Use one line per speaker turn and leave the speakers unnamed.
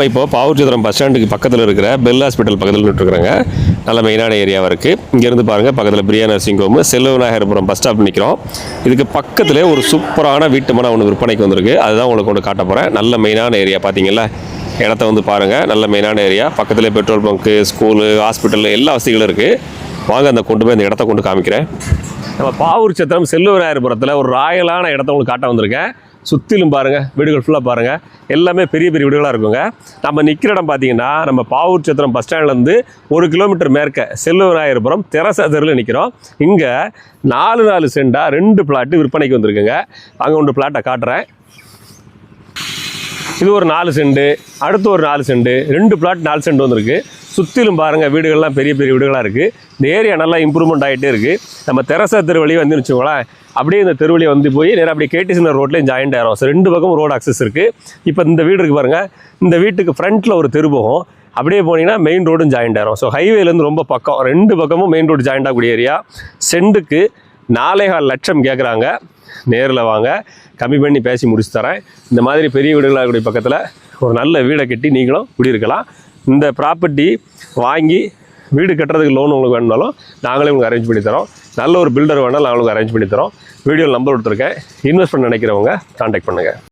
இப்போ பாவூர்சத்திரம் பஸ் ஸ்டாண்டுக்கு பக்கத்தில் இருக்கிற பெல் ஹாஸ்பிட்டல் பக்கத்தில் நின்றுருக்குறாங்க. நல்ல மெயினான ஏரியாவாக இருக்குது. இங்கேருந்து பாருங்கள், பக்கத்தில் பிரியா நர்சிங் ஹோம், செல்வ விநாயகர்புரம் பஸ் ஸ்டாப் நிற்கிறோம். இதுக்கு பக்கத்தில் ஒரு சூப்பரான வீட்டு மனை ஒன்று விற்பனைக்கு வந்திருக்கு. அதுதான் உங்களுக்கு கொண்டு காட்ட போகிறேன். நல்ல மெயினான ஏரியா பார்த்தீங்களா, இடத்த வந்து பாருங்கள். நல்ல மெயினான ஏரியா, பக்கத்தில் பெட்ரோல் பங்க்கு, ஸ்கூலு, ஹாஸ்பிட்டல் எல்லா வசதிகளும் இருக்குது. வாங்க அந்த கொண்டு போய் அந்த இடத்த கொண்டு காமிக்கிறேன். நம்ம பாவூர்சத்திரம் செல்வ விநாயகர்புரத்தில் ஒரு ராயலான இடத்த உங்களுக்கு காட்ட வந்திருக்கேன். சுற்றிலும் பாருங்கள், வீடுகள் ஃபுல்லாக பாருங்கள், எல்லாமே பெரிய பெரிய வீடுகளாக இருக்குங்க. நம்ம நிற்கிற இடம் பார்த்தீங்கன்னா, நம்ம பாவூர்சத்திரம் பஸ் ஸ்டாண்ட்லேருந்து 1 கிலோமீட்டர் மேற்க செல்வ விநாயகர்புரம் தெரசா தெருவில் நிற்கிறோம். இங்கே 4 சென்டாக 2 பிளாட்டு விற்பனைக்கு வந்திருக்குங்க. அங்கே 1 பிளாட்டை காட்டுறேன். இது ஒரு 4 சென்ட், அடுத்து ஒரு 4 சென்ட், 2 பிளாட் 4 சென்ட் வந்திருக்கு. சுற்றிலும் பாருங்கள், வீடுகள்லாம் பெரிய பெரிய வீடுகளாக இருக்குது. இந்த ஏரியா நல்லா இம்ப்ரூவ்மெண்ட் ஆகிட்டே இருக்குது. நம்ம தெரசா தெரு வழியே வந்து வச்சுக்கோங்களேன், அப்படியே இந்த தெருவழியை வந்து போய் நேராக அப்படியே கேடிசினர் ரோட்லேயும் ஜாயிண்ட் ஆயிரும். ஸோ 2 பக்கம் ரோடு அக்சஸ் இருக்குது. இப்போ இந்த வீடு இருக்குது பாருங்கள், இந்த வீட்டுக்கு ஃப்ரண்ட்டில் ஒரு தெரு போகும். அப்படியே போனீங்கன்னா மெயின் ரோடும் ஜாயிண்ட் ஆயிரும். ஸோ ஹைவேலேருந்து ரொம்ப பக்கம், 2 பக்கமும் மெயின் ரோடு ஜாயிண்ட் ஆகக்கூடிய ஏரியா. சென்ட்டுக்கு 4.25 லட்சம் கேட்குறாங்க. நேரில் வாங்க, கம்மி பண்ணி பேசி முடிச்சு தரேன். இந்த மாதிரி பெரிய வீடுகளாக கூடிய பக்கத்தில் ஒரு நல்ல வீடை கட்டி நீங்களும் குடியிருக்கலாம். இந்த ப்ராப்பர்ட்டி வாங்கி வீடு கட்டுறதுக்கு லோன் உங்களுக்கு வேணுனாலும் நாங்களே உங்களுக்கு அரேஞ்ச் பண்ணி தரோம். நல்ல ஒரு பில்டர் வேணாலும் நாங்களுக்கு அரேஞ்ச் பண்ணி தரோம். வீடியோவில் நம்பர் கொடுத்துருக்கேன். இன்வெஸ்ட் பண்ண நினைக்கிறவங்க கான்டாக்ட் பண்ணுங்கள்.